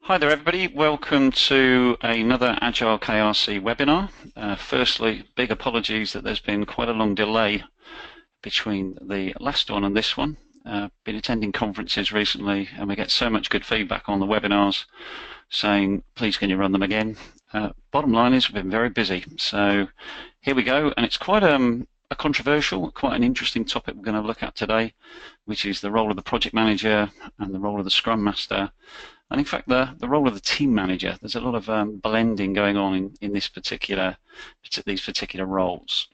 Hi there everybody, welcome to another agileKRC webinar. Firstly, big apologies that there's been quite a long delay between the last one and this one. Been attending conferences recently and we get so much good feedback on the webinars saying, please can you run them again? Bottom line is we've been very busy, so here we go, and it's quite a controversial, quite an interesting topic we're going to look at today, which is the role of the project manager and the role of the Scrum Master. And in fact, the role of the team manager. There's a lot of blending going on in these particular roles.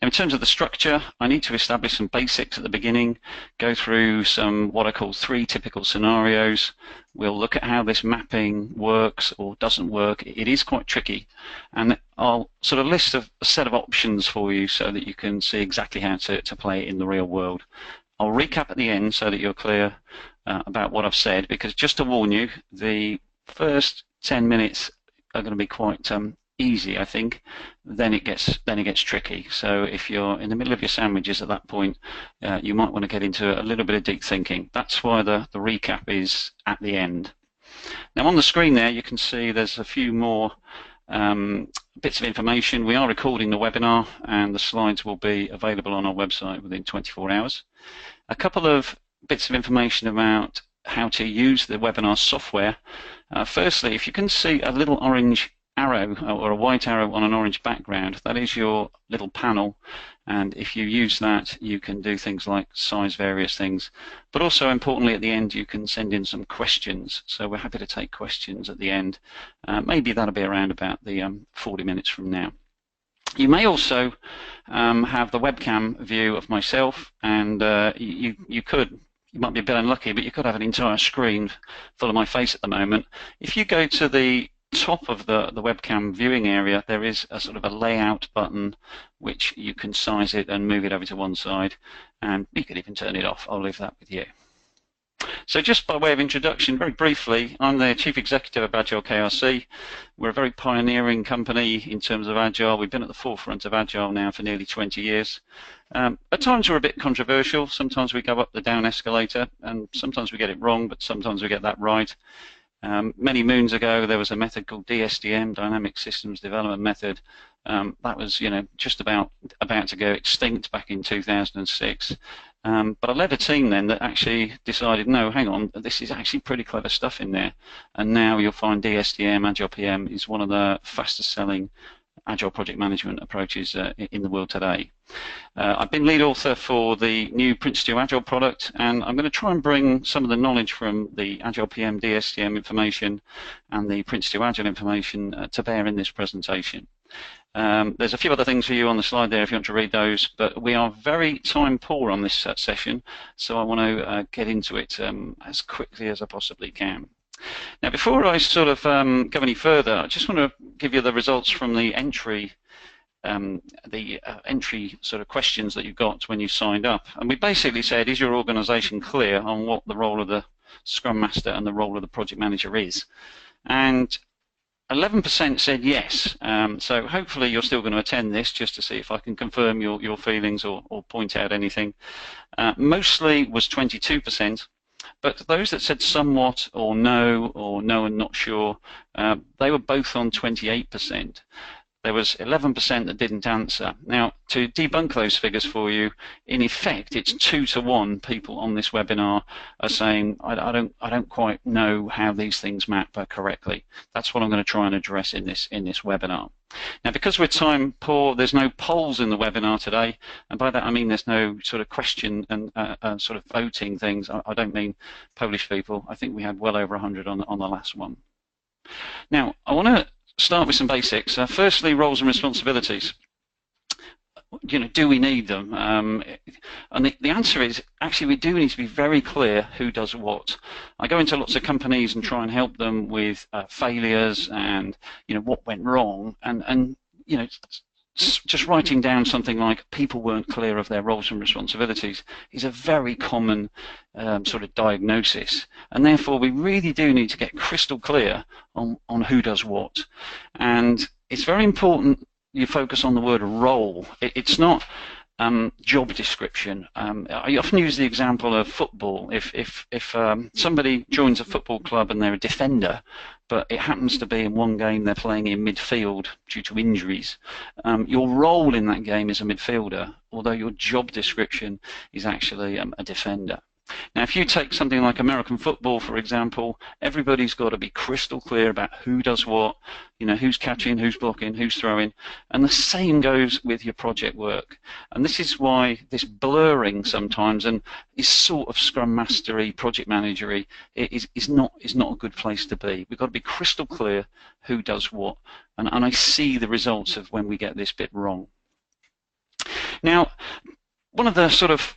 Now, in terms of the structure, I need to establish some basics at the beginning, go through some what I call 3 typical scenarios. We'll look at how this mapping works or doesn't work. It is quite tricky, and I'll sort of list a set of options for you so that you can see exactly how to play it in the real world. I'll recap at the end so that you're clear about what I've said, because just to warn you, the first 10 minutes are going to be quite easy, I think. Then it gets tricky. So if you're in the middle of your sandwiches at that point, you might want to get into a little bit of deep thinking. That's why the recap is at the end. Now on the screen there, you can see there's a few more bits of information. We are recording the webinar and the slides will be available on our website within 24 hours. A couple of bits of information about how to use the webinar software. Firstly, if you can see a little orange arrow or a white arrow on an orange background, that is your little panel, and if you use that you can do things like size various things, but also importantly at the end you can send in some questions, so we're happy to take questions at the end. Maybe that'll be around about the 40 minutes from now. You may also have the webcam view of myself, and you might be a bit unlucky, but you could have an entire screen full of my face at the moment. If you go to the top of the webcam viewing area, there is a sort of a layout button which you can size it and move it over to one side, and you could even turn it off. I'll leave that with you. So just by way of introduction, very briefly, I'm the Chief Executive of agileKRC. We're a very pioneering company in terms of Agile. We've been at the forefront of Agile now for nearly 20 years. At times we're a bit controversial. Sometimes we go up the down escalator, and sometimes we get it wrong, but sometimes we get that right. Many moons ago, there was a method called DSDM, Dynamic Systems Development Method. That was, just about to go extinct back in 2006. But I led a team then that actually decided, no, hang on, this is actually pretty clever stuff in there. And now you'll find DSDM, Agile PM, is one of the fastest selling Agile project management approaches in the world today. I've been lead author for the new Prince2 Agile product, and I'm going to try and bring some of the knowledge from the Agile PM, DSDM information and the Prince2 Agile information to bear in this presentation. There's a few other things for you on the slide there if you want to read those, but we are very time poor on this session, so I want to get into it as quickly as I possibly can. Now, before I sort of go any further, I just want to give you the results from the entry sort of questions that you got when you signed up. And we basically said, is your organization clear on what the role of the Scrum Master and the role of the project manager is? And 11% said yes, so hopefully you're still going to attend this just to see if I can confirm your feelings or point out anything. Mostly was 22%. But those that said somewhat or no and not sure, they were both on 28%. There was 11% that didn't answer. Now, to debunk those figures for you, in effect, it's 2 to 1 people on this webinar are saying, I don't quite know how these things map correctly. That's what I'm going to try and address in this webinar. Now, because we're time poor, there's no polls in the webinar today, and by that I mean there's no sort of question and sort of voting things. I don't mean Polish people. I think we had well over 100 on the last one. Now, I want to start with some basics. Firstly, roles and responsibilities. Do we need them? And the answer is, actually, we do need to be very clear who does what. I go into lots of companies and try and help them with failures and, what went wrong. And just writing down something like people weren't clear of their roles and responsibilities is a very common sort of diagnosis, and therefore we really do need to get crystal clear on who does what. And it's very important you focus on the word role. It's not job description. I often use the example of football. If somebody joins a football club and they're a defender, but it happens to be in one game they're playing in midfield due to injuries, your role in that game is a midfielder, although your job description is actually a defender. Now, if you take something like American football, for example, everybody's got to be crystal clear about who does what, who's catching, who's blocking, who's throwing, and the same goes with your project work. And this is why this blurring sometimes and is sort of Scrum Mastery, project managery is not a good place to be. We've got to be crystal clear who does what, and I see the results of when we get this bit wrong. Now, one of the sort of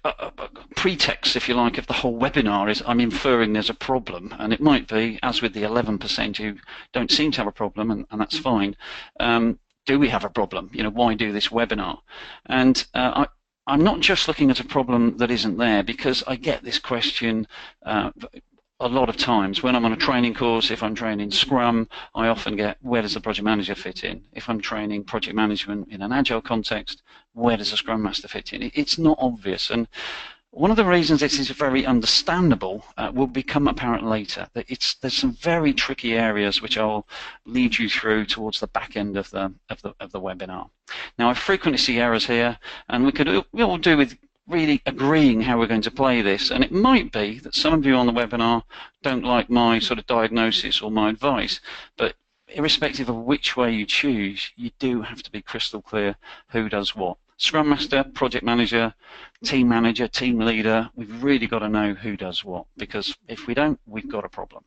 pretexts, if you like, of the whole webinar is I'm inferring there's a problem, and it might be, as with the 11% who don't seem to have a problem, and that's fine. Do we have a problem? Why do this webinar? And I'm not just looking at a problem that isn't there, because I get this question a lot of times when I'm on a training course. If I'm training Scrum, I often get, where does the project manager fit in? If I'm training project management in an Agile context, where does the Scrum Master fit in? It's not obvious, and one of the reasons this is very understandable will become apparent later. That there's some very tricky areas which I'll lead you through towards the back end of the webinar. Now, I frequently see errors here, and we all do with really agreeing how we're going to play this, and it might be that some of you on the webinar don't like my sort of diagnosis or my advice, but irrespective of which way you choose, you do have to be crystal clear who does what. Scrum Master, Project Manager, Team Manager, Team Leader, we've really got to know who does what, because if we don't, we've got a problem.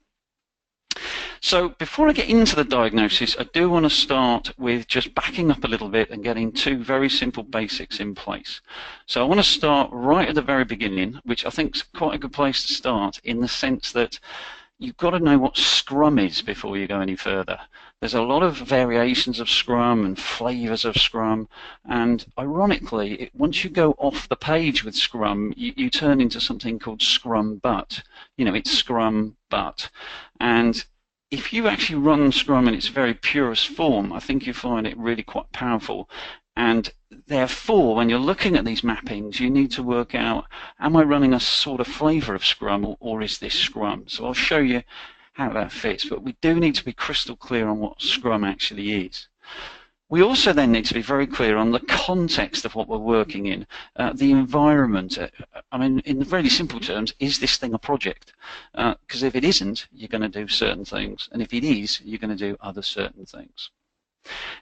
So before I get into the diagnosis, I do want to start with just backing up a little bit and getting two very simple basics in place. So I want to start right at the very beginning, which I think is quite a good place to start, in the sense that you've got to know what Scrum is before you go any further. There's a lot of variations of Scrum and flavors of Scrum, and ironically, once you go off the page with Scrum, you turn into something called Scrum But. It's Scrum But. And if you actually run Scrum in its very purest form, I think you find it really quite powerful. And therefore, when you're looking at these mappings, you need to work out, am I running a sort of flavor of Scrum, or is this Scrum? So I'll show you how that fits, but we do need to be crystal clear on what Scrum actually is. We also then need to be very clear on the context of what we're working in, the environment. I mean, in very simple terms, is this thing a project? Because if it isn't, you're going to do certain things, and if it is, you're going to do other certain things.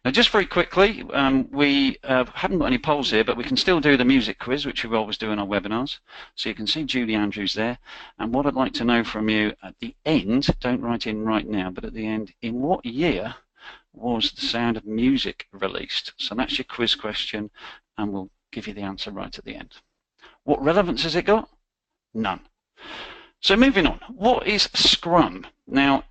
Now, just very quickly, we haven't got any polls here, but we can still do the music quiz, which we always do in our webinars. So you can see Julie Andrews there. And what I'd like to know from you at the end, don't write in right now, but at the end, in what year was The Sound of Music released? So that's your quiz question, and we'll give you the answer right at the end. What relevance has it got? None. So moving on, what is Scrum? Now,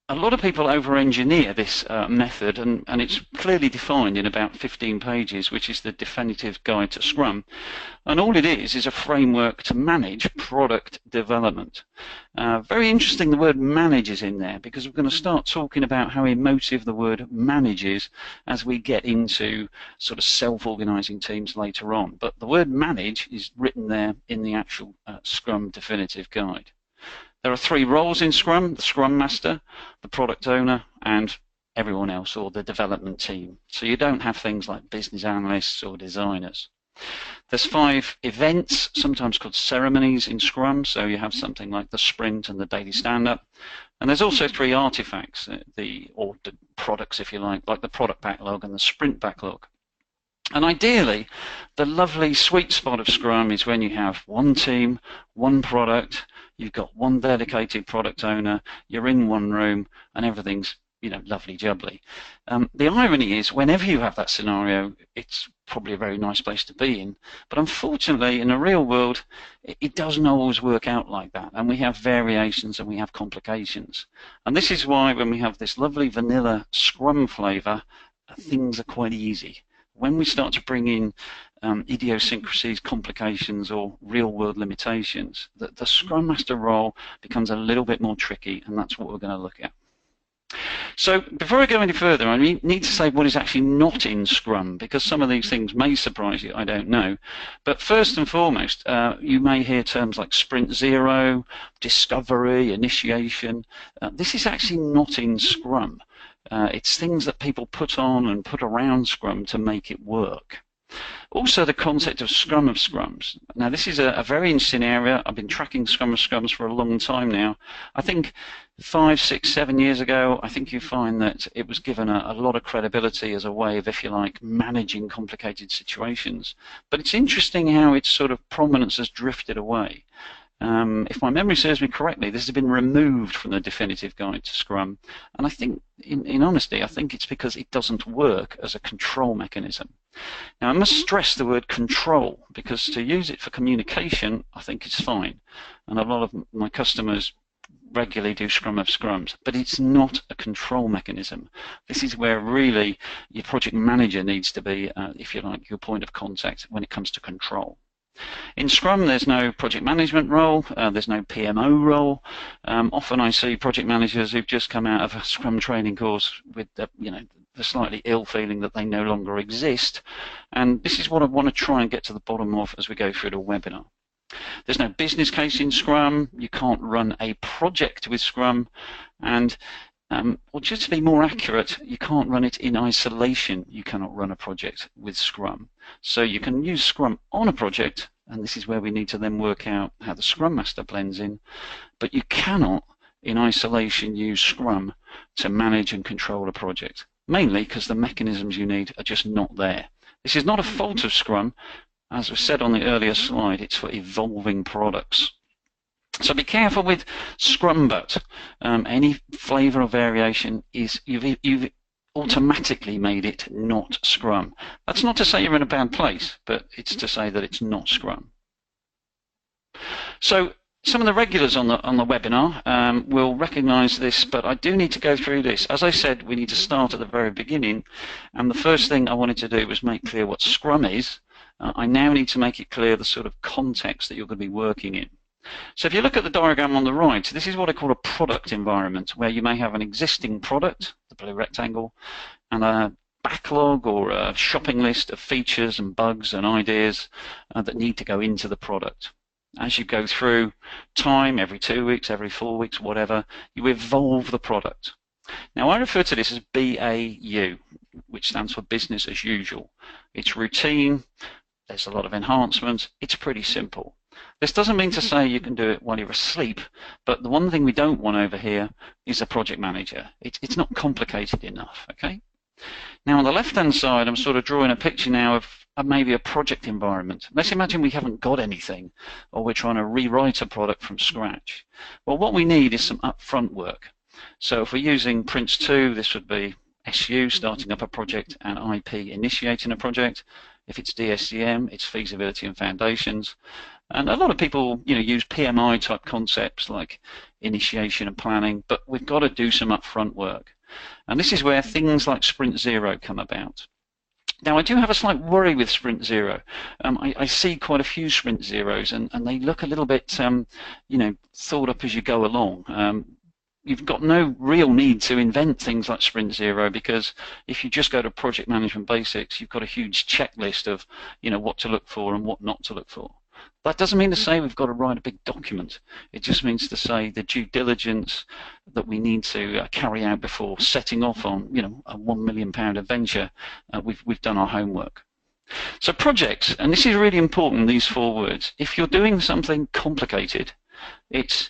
a lot of people over-engineer this method, and it's clearly defined in about 15 pages, which is the definitive guide to Scrum. And all it is a framework to manage product development. Very interesting the word manage is in there, because we're going to start talking about how emotive the word manage is as we get into sort of self-organizing teams later on. But the word manage is written there in the actual Scrum definitive guide. There are three roles in Scrum: the Scrum Master, the Product Owner, and everyone else, or the development team. So you don't have things like business analysts or designers. There's 5 events, sometimes called ceremonies in Scrum, so you have something like the sprint and the daily stand-up. And there's also 3 artifacts, or the products, if you like the product backlog and the sprint backlog. And ideally, the lovely sweet spot of Scrum is when you have one team, one product, you've got one dedicated product owner, you're in one room, and everything's lovely jubbly. The irony is, whenever you have that scenario, it's probably a very nice place to be in. But unfortunately, in the real world, it doesn't always work out like that. And we have variations and we have complications. And this is why when we have this lovely vanilla Scrum flavor, things are quite easy. When we start to bring in idiosyncrasies, complications, or real-world limitations, the Scrum Master role becomes a little bit more tricky, and that's what we're going to look at. So before I go any further, I need to say what is actually not in Scrum, because some of these things may surprise you, I don't know. But first and foremost, you may hear terms like Sprint Zero, Discovery, Initiation. This is actually not in Scrum. It's things that people put on and put around Scrum to make it work. Also, the concept of Scrum of Scrums. Now, this is a very interesting area. I've been tracking Scrum of Scrums for a long time now. I think 5, 6, 7 years ago, I think you find that it was given a lot of credibility as a way of, if you like, managing complicated situations. But it's interesting how its sort of prominence has drifted away. If my memory serves me correctly, this has been removed from the definitive guide to Scrum. And I think, in honesty, I think it's because it doesn't work as a control mechanism. Now, I must stress the word control, because to use it for communication, I think it's fine. And a lot of my customers regularly do Scrum of Scrums, but it's not a control mechanism. This is where really your project manager needs to be, if you like, your point of contact when it comes to control. In Scrum, there's no project management role, there's no PMO role. Often I see project managers who've just come out of a Scrum training course with the slightly ill feeling that they no longer exist. And this is what I want to try and get to the bottom of as we go through the webinar. There's no business case in Scrum. You can't run a project with Scrum. And or just to be more accurate, you can't run it in isolation. You cannot run a project with Scrum. So you can use Scrum on a project, and this is where we need to then work out how the Scrum Master blends in, but you cannot, in isolation, use Scrum to manage and control a project, mainly because the mechanisms you need are just not there. This is not a fault of Scrum. As was said on the earlier slide, it's for evolving products. So be careful with Scrum, but any flavor or variation is you've automatically made it not Scrum. That's not to say you're in a bad place, but it's to say that it's not Scrum. So some of the regulars on the webinar will recognize this, but I do need to go through this. As I said, we need to start at the very beginning, and the first thing I wanted to do was make clear what Scrum is. I now need to make it clear the sort of context that you're going to be working in. So if you look at the diagram on the right, this is what I call a product environment, where you may have an existing product, the blue rectangle, and a backlog or a shopping list of features and bugs and ideas that need to go into the product. As you go through time, every 2 weeks, every 4 weeks, whatever, you evolve the product. Now, I refer to this as BAU, which stands for business as usual. It's routine, there's a lot of enhancements, it's pretty simple. This doesn't mean to say you can do it while you're asleep, but the one thing we don't want over here is a project manager. It's not complicated enough, okay? Now, on the left-hand side, I'm sort of drawing a picture now of maybe a project environment. Let's imagine we haven't got anything, or we're trying to rewrite a product from scratch. Well, what we need is some upfront work. So if we're using Prince 2, this would be SU, starting up a project, and IP, initiating a project. If it's DSCM, it's feasibility and foundations. And a lot of people, use PMI type concepts like initiation and planning, but we've got to do some upfront work. And this is where things like Sprint Zero come about. Now, I do have a slight worry with Sprint Zero. I see quite a few Sprint Zeros, and they look a little bit, thought up as you go along. You've got no real need to invent things like Sprint Zero, because if you just go to project management basics, you've got a huge checklist of, what to look for and what not to look for. That doesn't mean to say we've got to write a big document. It just means to say the due diligence that we need to carry out before setting off on, a £1 million adventure. We've done our homework. So projects, and this is really important, these 4 words. If you're doing something complicated, it's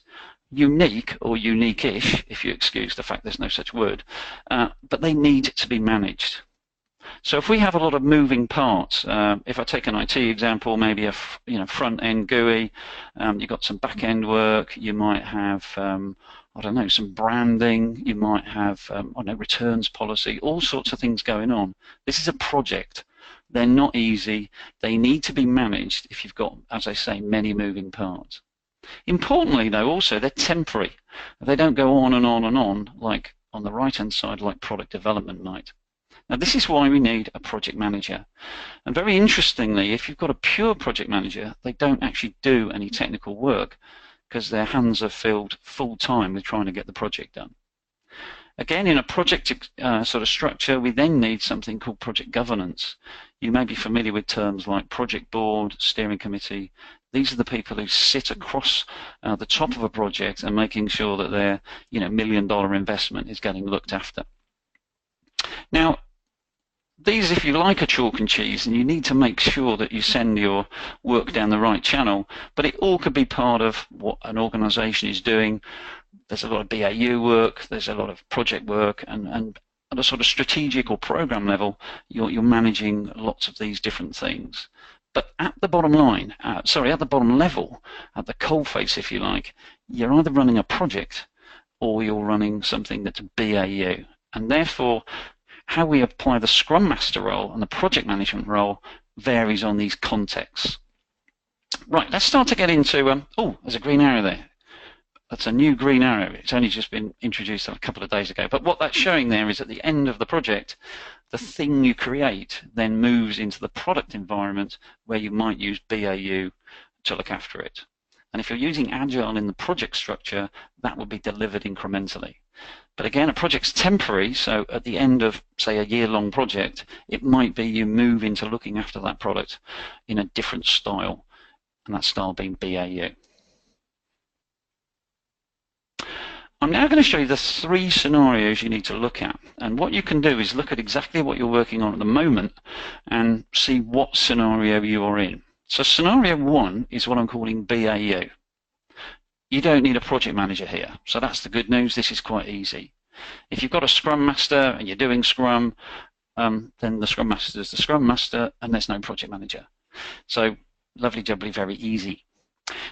unique or unique-ish, if you excuse the fact there's no such word, but they need to be managed. So if we have a lot of moving parts, if I take an IT example, maybe a front-end GUI, you've got some back-end work, you might have, some branding, you might have, returns policy, all sorts of things going on. This is a project. They're not easy. They need to be managed if you've got, as I say, many moving parts. Importantly, though, also, they're temporary. They don't go on and on and on, like on the right-hand side, like product development might. Now, this is why we need a project manager. And very interestingly, if you've got a pure project manager, they don't actually do any technical work because their hands are filled full-time with trying to get the project done. Again, in a project sort of structure, we then need something called project governance. You may be familiar with terms like project board, steering committee. These are the people who sit across the top of a project and making sure that their $1 million investment is getting looked after. Now, these, if you like, are chalk and cheese, and you need to make sure that you send your work down the right channel, but it all could be part of what an organization is doing. There's a lot of BAU work, there's a lot of project work, and at a sort of strategic or program level, you're managing lots of these different things. But at the bottom line, at the bottom level, at the coalface, if you like, you're either running a project or you're running something that's BAU. And therefore, how we apply the Scrum Master role and the project management role varies on these contexts. Right, let's start to get into, oh, there's a green arrow there. That's a new green arrow. It's only just been introduced a couple of days ago. But what that's showing there is at the end of the project, the thing you create then moves into the product environment where you might use BAU to look after it. And if you're using Agile in the project structure, that will be delivered incrementally. But again, a project's temporary, so at the end of, say, a year-long project, it might be you move into looking after that product in a different style, and that style being BAU. I'm now going to show you the 3 scenarios you need to look at. And what you can do is look at exactly what you're working on at the moment and see what scenario you are in. So scenario 1 is what I'm calling BAU. You don't need a project manager here. So that's the good news. This is quite easy. If you've got a Scrum Master and you're doing Scrum, then the Scrum Master is the Scrum Master and there's no project manager. So lovely jubbly, very easy.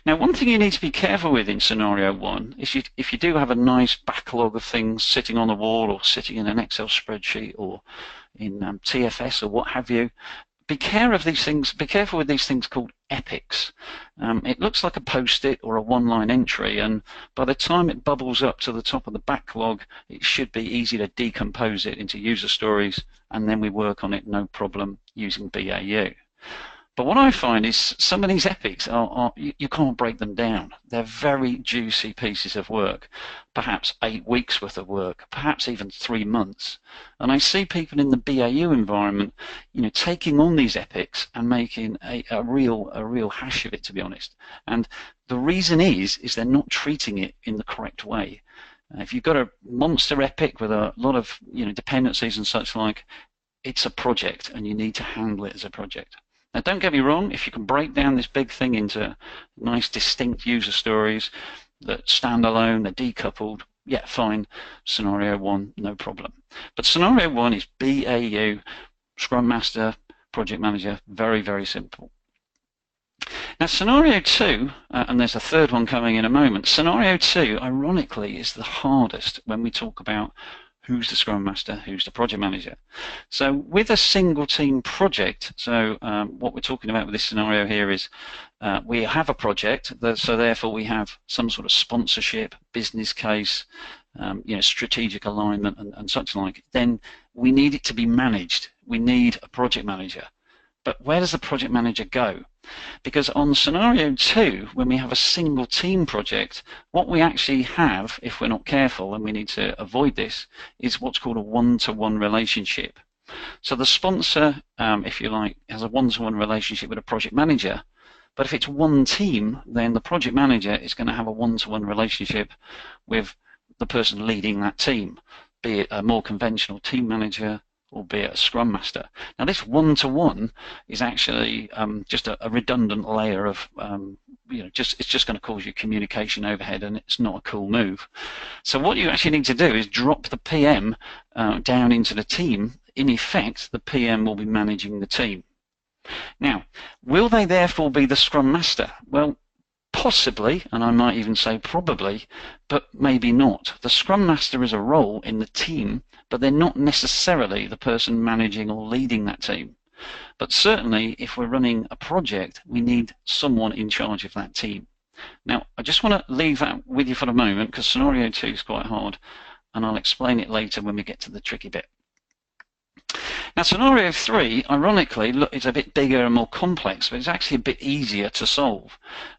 Now, one thing you need to be careful with in scenario 1 is if you do have a nice backlog of things sitting on the wall or sitting in an Excel spreadsheet or in TFS or what have you, be careful with these things called epics. It looks like a post-it or a one-line entry, and by the time it bubbles up to the top of the backlog, it should be easy to decompose it into user stories, and then we work on it no problem using BAU. But what I find is some of these epics you can't break them down. They're very juicy pieces of work, perhaps 8 weeks worth of work, perhaps even 3 months. And I see people in the BAU environment, taking on these epics and making a real hash of it, to be honest. And the reason is they're not treating it in the correct way. If you've got a monster epic with a lot of dependencies and such like, it's a project, and you need to handle it as a project. Now, don't get me wrong, if you can break down this big thing into nice, distinct user stories that stand alone, they're decoupled, yeah, fine. Scenario 1, no problem. But scenario 1 is BAU, Scrum Master, Project Manager, very, very simple. Now, scenario 2, and there's a third one coming in a moment, scenario 2, ironically, is the hardest when we talk about who's the Scrum Master, who's the Project Manager. So with a single team project, so what we're talking about with this scenario here is we have a project, so therefore we have some sort of sponsorship, business case, strategic alignment and such like. Then we need it to be managed. We need a project manager. But where does the project manager go? Because on scenario 2, when we have a single team project, what we actually have, if we're not careful, and we need to avoid this, is what's called a one-to-one relationship. So the sponsor, if you like, has a one-to-one relationship with a project manager, but if it's one team, then the project manager is going to have a one-to-one relationship with the person leading that team, be it a more conventional team manager, or be it a Scrum Master. Now, this one-to-one is actually just a redundant layer of, it's just going to cause you communication overhead, and it's not a cool move. So what you actually need to do is drop the PM down into the team. In effect, the PM will be managing the team. Now, will they therefore be the Scrum Master? Well, possibly, and I might even say probably, but maybe not. The Scrum Master is a role in the team, but they're not necessarily the person managing or leading that team. But certainly, if we're running a project, we need someone in charge of that team. Now, I just want to leave that with you for the moment, because scenario 2 is quite hard, and I'll explain it later when we get to the tricky bit. Now, scenario 3, ironically, look, it's a bit bigger and more complex, but it's actually a bit easier to solve.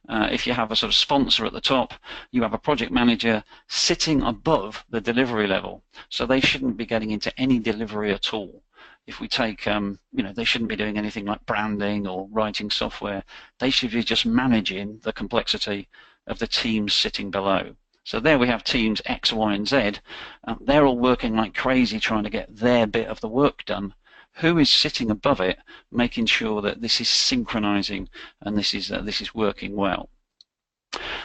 If you have a sort of sponsor at the top, you have a project manager sitting above the delivery level, so they shouldn't be getting into any delivery at all. If we take, they shouldn't be doing anything like branding or writing software. They should be just managing the complexity of the teams sitting below. So there we have teams X, Y, and Z. They're all working like crazy trying to get their bit of the work done. Who is sitting above it, making sure that this is synchronizing and this is working well?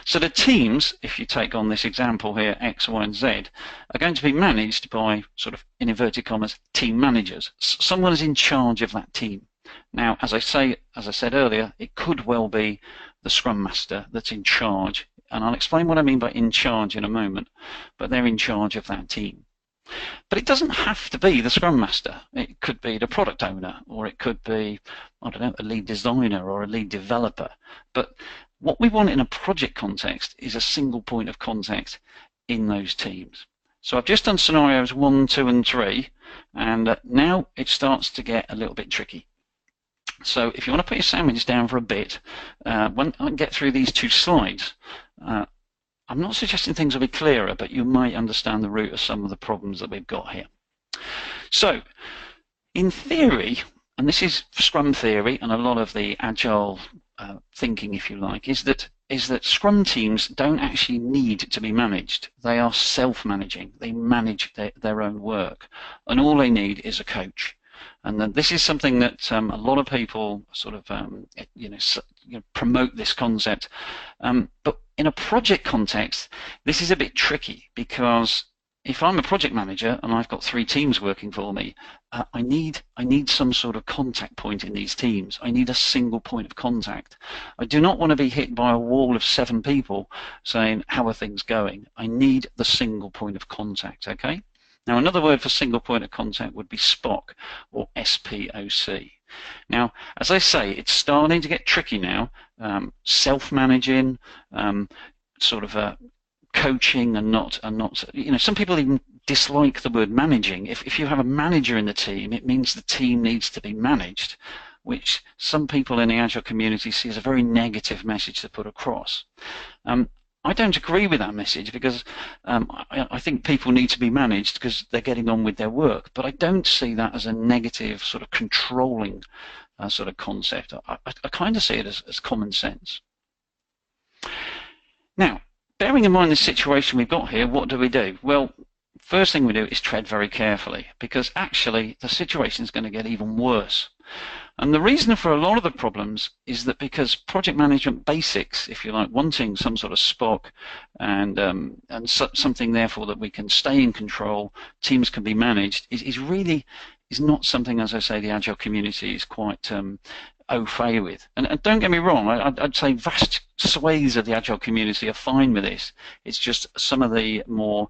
So the teams, if you take on this example here, X, Y, and Z, are going to be managed by sort of, in inverted commas, team managers. Someone is in charge of that team. Now, as I said earlier, it could well be the Scrum Master that's in charge, and I'll explain what I mean by in charge in a moment, but they're in charge of that team. But it doesn't have to be the Scrum Master. It could be the product owner, or it could be, I don't know, a lead designer or a lead developer. But what we want in a project context is a single point of contact in those teams. So I've just done scenarios 1, 2, and 3, and now it starts to get a little bit tricky. So if you want to put your sandwich down for a bit, when I get through these 2 slides, I'm not suggesting things will be clearer, but you might understand the root of some of the problems that we've got here. So, in theory, and this is Scrum theory and a lot of the Agile thinking, if you like, is that Scrum teams don't actually need to be managed. They are self-managing. They manage their own work, and all they need is a coach. And then this is something that a lot of people sort of promote this concept, but in a project context, this is a bit tricky, because if I'm a project manager and I've got 3 teams working for me, I need some sort of contact point in these teams. I need a single point of contact. I do not want to be hit by a wall of 7 people saying, how are things going? I need the single point of contact, okay? Now, another word for single point of contact would be SPOC, or SPOC. Now, as I say, it's starting to get tricky now. Self-managing, sort of coaching, and not. Some people even dislike the word managing. If you have a manager in the team, it means the team needs to be managed, which some people in the Agile community see as a very negative message to put across. I don't agree with that message, because I think people need to be managed because they're getting on with their work, but I don't see that as a negative sort of controlling sort of concept. I kind of see it as common sense. Now, bearing in mind the situation we've got here, what do? Well, first thing we do is tread very carefully, because actually the situation is going to get even worse. And the reason for a lot of the problems is that because project management basics, if you like, wanting some sort of SPOC and something therefore that we can stay in control, teams can be managed, is not something, as I say, the Agile community is quite au fait with. And don't get me wrong, I'd say vast swathes of the Agile community are fine with this. It's just some of the more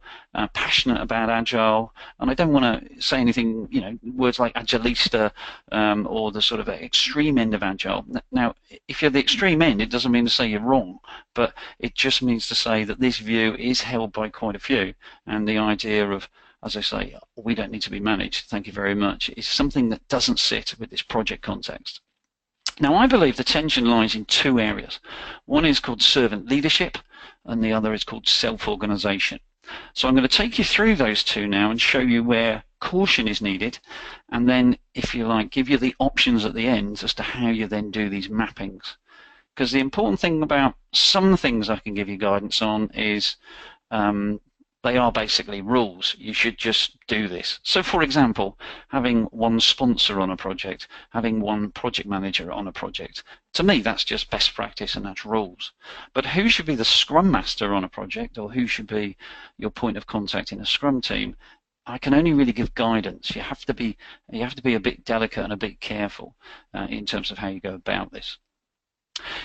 passionate about Agile, and I don't want to say anything, words like agilista or the sort of extreme end of Agile. Now, if you're the extreme end, it doesn't mean to say you're wrong, but it just means to say that this view is held by quite a few, and the idea of, as I say, we don't need to be managed, thank you very much, is something that doesn't sit with this project context. Now, I believe the tension lies in 2 areas. One is called servant leadership, and the other is called self-organization. So I'm going to take you through those 2 now and show you where caution is needed, and then, if you like, give you the options at the end as to how you then do these mappings. Because the important thing about some things I can give you guidance on is they are basically rules. You should just do this. So, for example, having one sponsor on a project, having one project manager on a project, to me that's just best practice and that's rules. But who should be the Scrum Master on a project, or who should be your point of contact in a Scrum team? I can only really give guidance. You have to be a bit delicate and a bit careful in terms of how you go about this.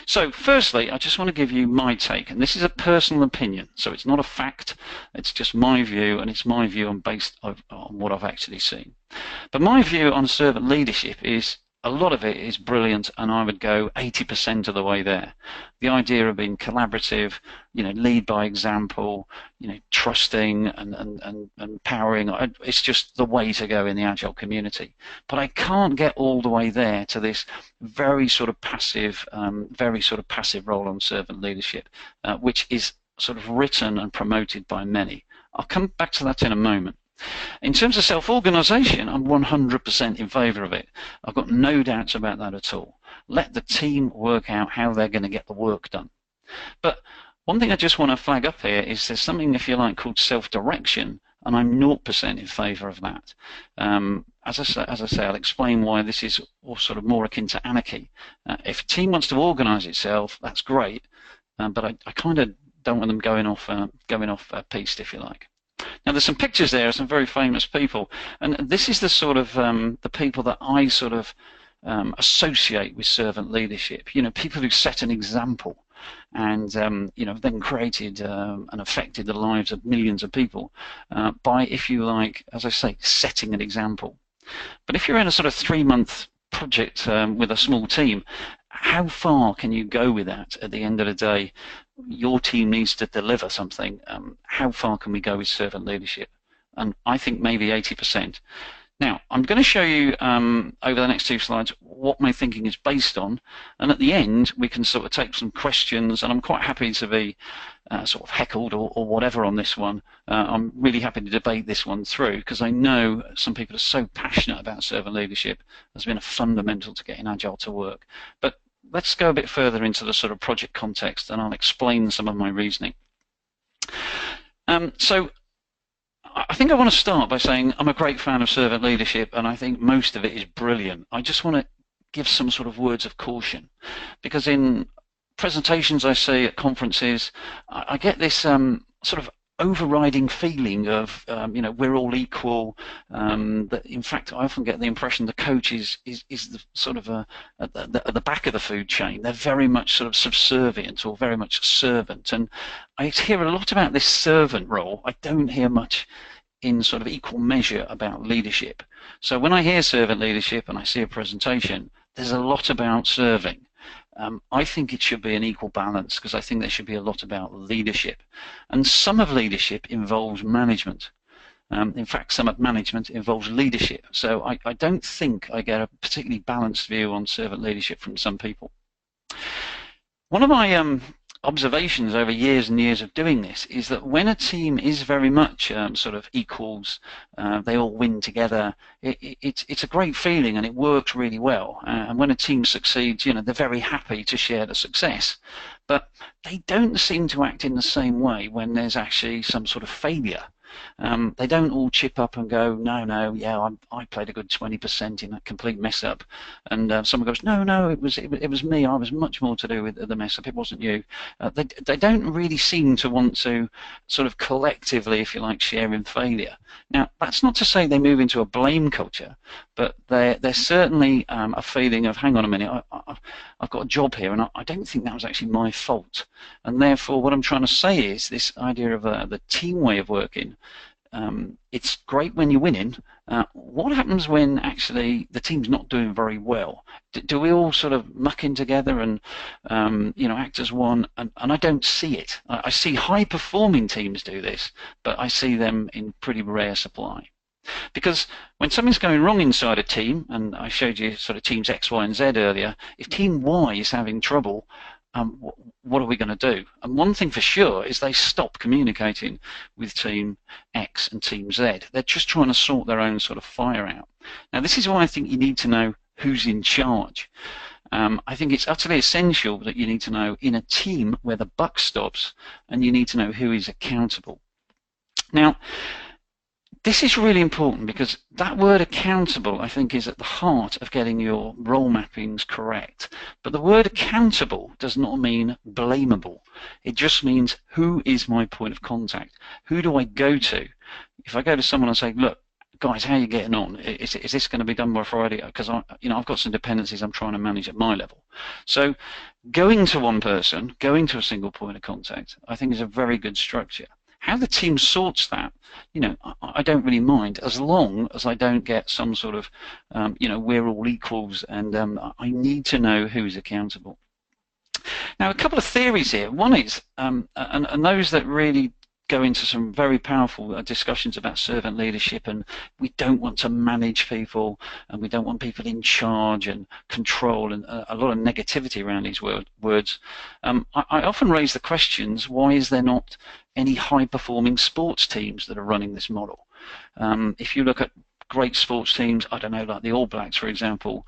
So firstly, I just want to give you my take, and this is a personal opinion, so it's not a fact, it's just my view, and it's my view based on what I've actually seen. But my view on servant leadership is, a lot of it is brilliant, and I would go 80% of the way there. The idea of being collaborative, lead by example, trusting and empowering, it's just the way to go in the Agile community. But I can't get all the way there to this very sort of passive role on servant leadership, which is sort of written and promoted by many. I'll come back to that in a moment. In terms of self-organisation, I'm 100% in favour of it. I've got no doubts about that at all. Let the team work out how they're going to get the work done. But one thing I just want to flag up here is there's something, if you like, called self-direction, and I'm 0% in favour of that. As I say, I'll explain why this is sort of more akin to anarchy. If a team wants to organise itself, that's great, but I kind of don't want them going off piste, if you like. Now, there's some pictures there of some very famous people, and this is the sort of the people that I sort of associate with servant leadership. People who set an example, and then created and affected the lives of millions of people by, if you like, as I say, setting an example. But if you're in a sort of 3-month project with a small team, how far can you go with that? At the end of the day, your team needs to deliver something. How far can we go with servant leadership? And I think maybe 80%. Now, I'm going to show you over the next 2 slides what my thinking is based on, and at the end we can sort of take some questions, and I'm quite happy to be sort of heckled or whatever on this one. I'm really happy to debate this one through, because I know some people are so passionate about servant leadership. It's been a fundamental to getting Agile to work. But let's go a bit further into the sort of project context, and I'll explain some of my reasoning. So I think I want to start by saying I'm a great fan of servant leadership, and I think most of it is brilliant. I just want to give some sort of words of caution, because in presentations I see at conferences, I get this sort of overriding feeling of we're all equal. That in fact I often get the impression the coach is the sort of at the back of the food chain. They're very much sort of subservient or very much servant, and I hear a lot about this servant role. I don't hear much in sort of equal measure about leadership. So when I hear servant leadership and I see a presentation, there's a lot about serving. I think it should be an equal balance, because I think there should be a lot about leadership. And some of leadership involves management. In fact, some of management involves leadership. So I don't think I get a particularly balanced view on servant leadership from some people. One of my observations over years and years of doing this is that when a team is very much sort of equals, they all win together, it's a great feeling and it works really well. And when a team succeeds, they're very happy to share the success. But they don't seem to act in the same way when there's actually some sort of failure. They don't all chip up and go, no, yeah, I played a good 20% in a complete mess up, and someone goes, no, it was me. I was much more to do with the mess up. It wasn't you. They don't really seem to want to sort of collectively, if you like, share in failure. Now, that's not to say they move into a blame culture, but there's certainly a feeling of, hang on a minute, I've got a job here, and I don't think that was actually my fault. And therefore, what I'm trying to say is this idea of the team way of working. It's great when you're winning. What happens when actually the team's not doing very well? Do we all sort of muck in together and act as one? And I don't see it. I see high-performing teams do this, but I see them in pretty rare supply. Because when something's going wrong inside a team, and I showed you sort of teams X, Y, and Z earlier, if team Y is having trouble, what are we going to do? And one thing for sure is they stop communicating with team X and team Z. They're just trying to sort their own sort of fire out. Now, this is why I think you need to know who's in charge. I think it's utterly essential that you need to know in a team where the buck stops, and you need to know who is accountable. Now, this is really important, because that word accountable, I think, is at the heart of getting your role mappings correct. But the word accountable does not mean blamable. It just means, who is my point of contact? Who do I go to? If I go to someone and say, look, guys, how are you getting on? Is this going to be done by Friday? Because I've got some dependencies I'm trying to manage at my level. So going to one person, going to a single point of contact, I think is a very good structure. How the team sorts that, I don't really mind, as long as I don't get some sort of, we're all equals, and I need to know who's accountable. Now, a couple of theories here. One is, and those that really go into some very powerful discussions about servant leadership, and we don't want to manage people, and we don't want people in charge and control, and a lot of negativity around these words. I often raise the questions, why is there not any high-performing sports teams that are running this model? If you look at great sports teams, I don't know, like the All Blacks, for example,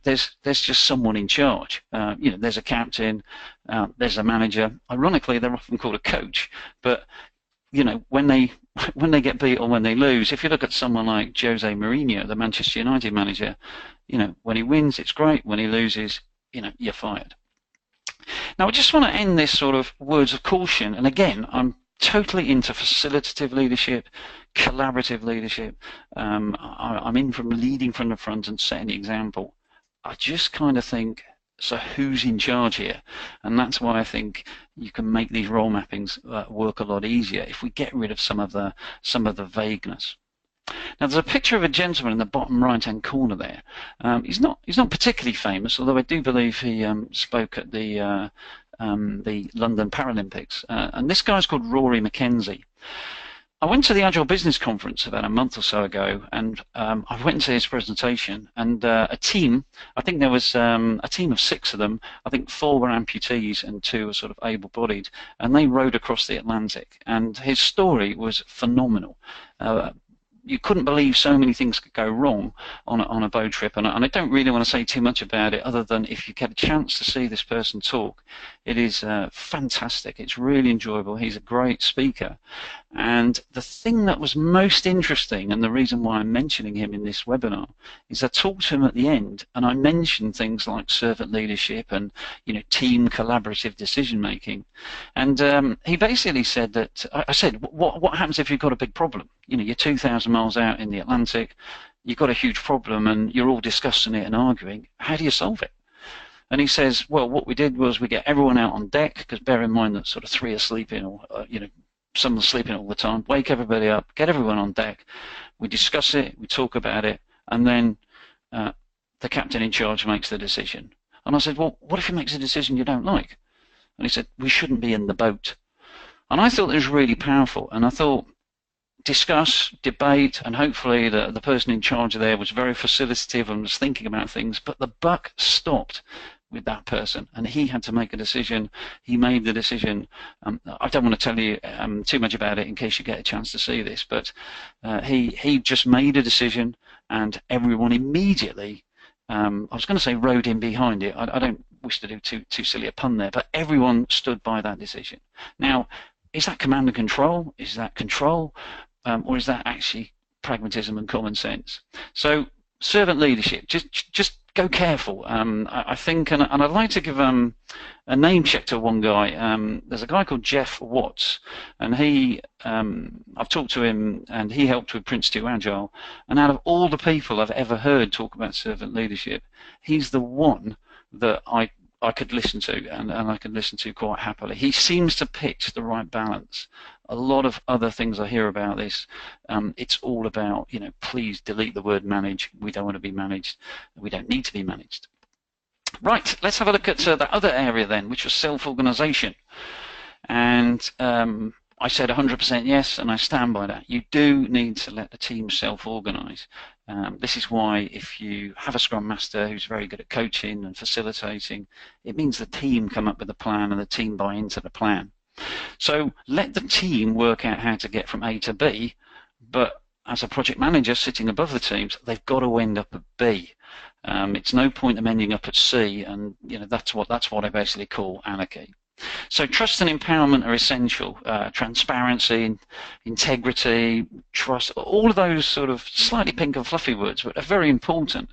there's just someone in charge. There's a captain, there's a manager. Ironically, they're often called a coach, but when they get beat or when they lose, if you look at someone like Jose Mourinho, the Manchester United manager, when he wins, it's great. When he loses, you're fired. Now, I just want to end this sort of words of caution, and again, I'm totally into facilitative leadership, collaborative leadership. I'm in from leading from the front and setting the example. I just kind of think, so who's in charge here? And that's why I think you can make these role mappings work a lot easier if we get rid of some of the vagueness. Now, there's a picture of a gentleman in the bottom right-hand corner there. He's not particularly famous, although I do believe he spoke at the London Paralympics. And this guy's called Rory McKenzie. I went to the Agile Business Conference about a month or so ago, and I went to his presentation, and a team, I think there was a team of 6 of them, I think 4 were amputees and 2 were sort of able-bodied, and they rowed across the Atlantic, and his story was phenomenal. You couldn't believe so many things could go wrong on a boat trip, and I don't really want to say too much about it, other than if you get a chance to see this person talk, it is fantastic. It's really enjoyable. He's a great speaker, and the thing that was most interesting, and the reason why I'm mentioning him in this webinar, is I talked to him at the end, and I mentioned things like servant leadership and team collaborative decision making, and he basically said that I said, what happens if you've got a big problem? You're 2,000 miles out in the Atlantic, you've got a huge problem, and you're all discussing it and arguing. How do you solve it? And he says, well, what we did was we get everyone out on deck, because bear in mind that sort of 3 are sleeping, or someone's sleeping all the time. Wake everybody up, get everyone on deck. We discuss it, we talk about it, and then the captain in charge makes the decision. And I said, well, what if he makes a decision you don't like? And he said, we shouldn't be in the boat. And I thought it was really powerful, and I thought, discuss, debate, and hopefully the person in charge there was very facilitative and was thinking about things, but the buck stopped with that person, and he had to make a decision. He made the decision. I don't want to tell you too much about it in case you get a chance to see this, but he just made a decision, and everyone immediately, I was going to say rode in behind it. I don't wish to do too silly a pun there, but everyone stood by that decision. Now, is that command and control? Is that control? Or is that actually pragmatism and common sense? So servant leadership, just go careful. I think, and I'd like to give a name check to one guy. There's a guy called Jeff Watts, and I've talked to him, and he helped with Prince 2 Agile. And out of all the people I've ever heard talk about servant leadership, he's the one that I could listen to, and I could listen to quite happily. He seems to pitch the right balance. A lot of other things I hear about this, it's all about, please delete the word manage. We don't want to be managed. We don't need to be managed. Right, let's have a look at the other area then, which was self-organization. And I said 100% yes, and I stand by that. You do need to let the team self-organize. This is why if you have a Scrum Master who's very good at coaching and facilitating, it means the team come up with a plan and the team buy into the plan. So let the team work out how to get from A to B, but as a project manager sitting above the teams, they've got to end up at B. It's no point them ending up at C, and that's what I basically call anarchy. So trust and empowerment are essential. Transparency, integrity, trust, all of those sort of slightly pink and fluffy words, but are very important,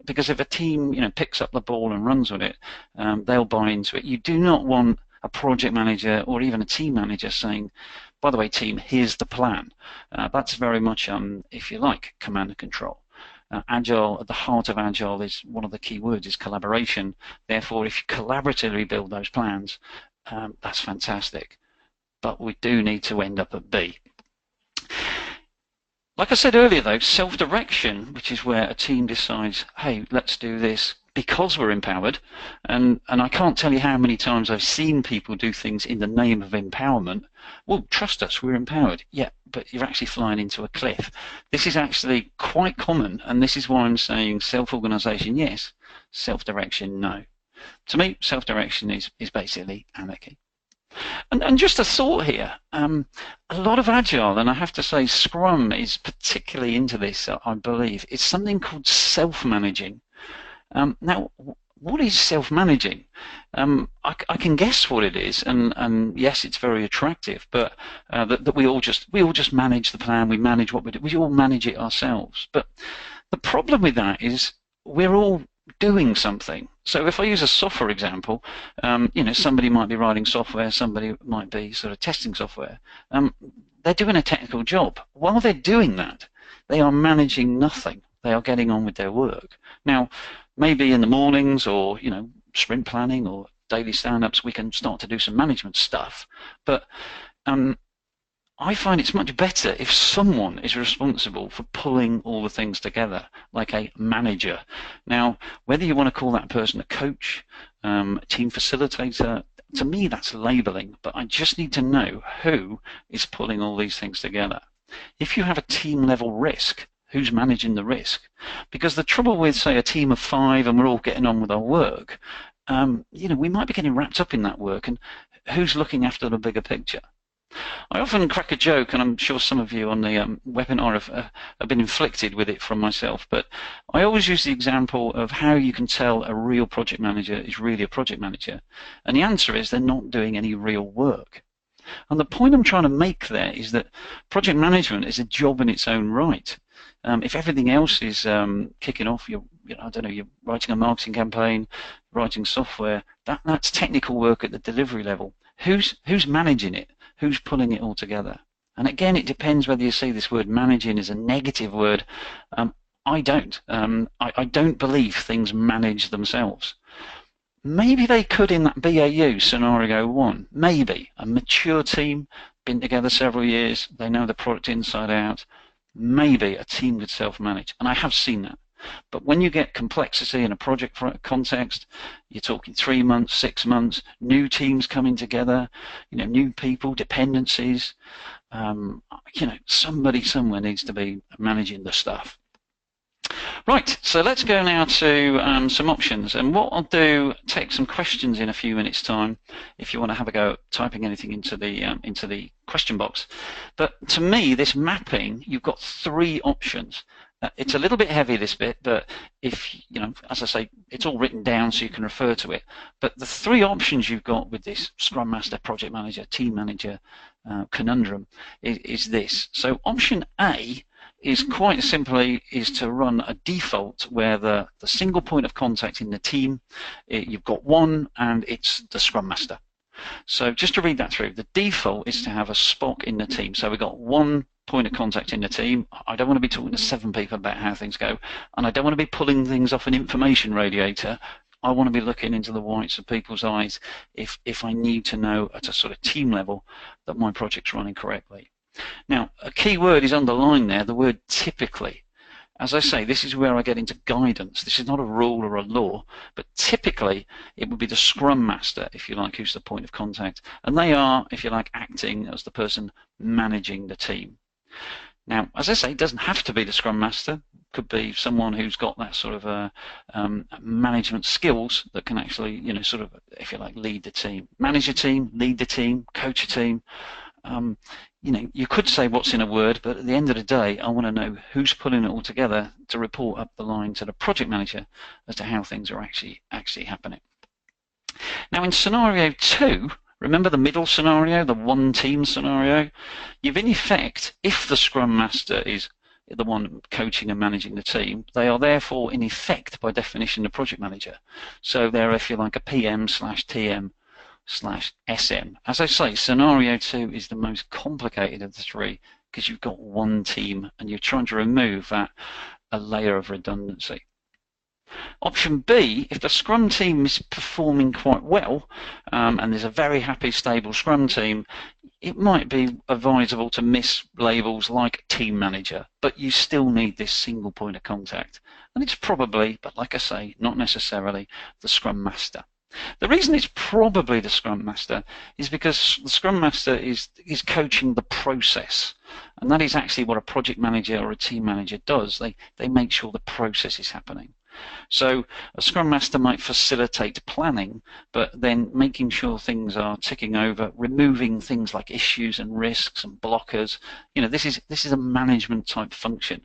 because if a team picks up the ball and runs with it, they'll buy into it. You do not want a project manager or even a team manager saying, by the way, team, here's the plan. That's very much, if you like, command and control. Agile, at the heart of Agile, is one of the key words is collaboration. Therefore, if you collaboratively build those plans, that's fantastic. but we do need to end up at B. Like I said earlier, though, self-direction, which is where a team decides, hey, let's do this because we're empowered, and I can't tell you how many times I've seen people do things in the name of empowerment. Well, trust us, we're empowered. Yeah, but you're actually flying into a cliff. This is actually quite common, and this is why I'm saying self-organization, yes, self-direction, no. To me, self-direction is basically anarchy. And just a thought here, a lot of Agile, and I have to say Scrum is particularly into this, I believe, it's something called self-managing. Now, what is self-managing? I can guess what it is, and yes, it's very attractive, but that we all just manage the plan, we manage what we do, we all manage it ourselves. But the problem with that is we're all doing something. So if I use a software example, somebody might be writing software, somebody might be sort of testing software. They're doing a technical job. While they're doing that, they are managing nothing. They are getting on with their work. Now, maybe in the mornings or, sprint planning or daily stand-ups, we can start to do some management stuff. But I find it's much better if someone is responsible for pulling all the things together, like a manager. Now, whether you want to call that person a coach, team facilitator, to me that's labeling, but I just need to know who is pulling all these things together. If you have a team level risk, who's managing the risk? Because the trouble with, say, a team of 5 and we're all getting on with our work, we might be getting wrapped up in that work, and who's looking after the bigger picture? I often crack a joke, and I'm sure some of you on the webinar have been inflicted with it from myself, but I always use the example of how you can tell a real project manager is really a project manager. And the answer is they're not doing any real work. And the point I'm trying to make there is that project management is a job in its own right. If everything else is kicking off, you're writing a marketing campaign, writing software, that's technical work at the delivery level. Who's managing it? Who's pulling it all together? And again, it depends whether you see this word managing as a negative word. I don't. I don't believe things manage themselves. Maybe they could in that BAU scenario 1. Maybe a mature team, been together several years, they know the product inside out. Maybe a team could self-manage, and I have seen that. But when you get complexity in a project context, you're talking 3 months, 6 months, new teams coming together, new people, dependencies. Somebody somewhere needs to be managing the stuff. Right, so let's go now to some options, and what I'll do, take some questions in a few minutes' time if you want to have a go at typing anything into the question box. But to me, this mapping, you've got 3 options. It's a little bit heavy, this bit, but if, as I say, it's all written down so you can refer to it. But the 3 options you've got with this Scrum Master, Project Manager, Team Manager conundrum is this. So option A is quite simply to run a default where the single point of contact in the team, you've got one, and it's the Scrum Master. So just to read that through, the default is to have a Spock in the team. So we've got one point of contact in the team. I don't want to be talking to 7 people about how things go, and I don't want to be pulling things off an information radiator. I want to be looking into the whites of people's eyes if I need to know at a sort of team level that my project's running correctly. Now, a key word is underlined there, the word typically. As I say, this is where I get into guidance. This is not a rule or a law, but typically it would be the Scrum Master, if you like, who's the point of contact. And they are, if you like, acting as the person managing the team. Now, as I say, it doesn't have to be the Scrum Master. It could be someone who's got that sort of management skills that can actually, sort of, if you like, lead the team. Manage a team, lead the team, coach a team. You could say what's in a word, but at the end of the day, I want to know who's pulling it all together to report up the line to the project manager as to how things are actually happening. Now, in scenario 2, remember the middle scenario, the one team scenario? You've in effect, if the Scrum Master is the one coaching and managing the team, they are therefore in effect, by definition, the project manager. So they're, if you like, a PM/TM/SM. As I say, scenario 2 is the most complicated of the 3 because you've got one team and you're trying to remove a layer of redundancy. Option B, if the Scrum team is performing quite well, and there's a very happy, stable Scrum team, it might be advisable to miss labels like team manager, but you still need this single point of contact. And it's probably, but like I say, not necessarily the Scrum Master. The reason it's probably the Scrum Master is because the Scrum Master is coaching the process. And that is actually what a project manager or a team manager does. They make sure the process is happening. So a Scrum Master might facilitate planning, but then making sure things are ticking over, removing things like issues and risks and blockers. This is a management type function,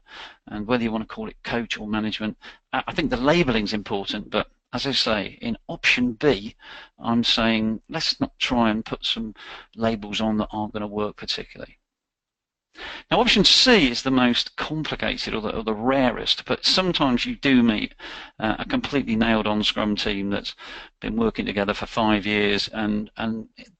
and whether you want to call it coach or management, I think the labelling is important. But as I say, in option B, I'm saying let's not try and put some labels on that aren't going to work particularly. Now, option C is the most complicated or the rarest, but sometimes you do meet a completely nailed-on Scrum team that's been working together for 5 years, and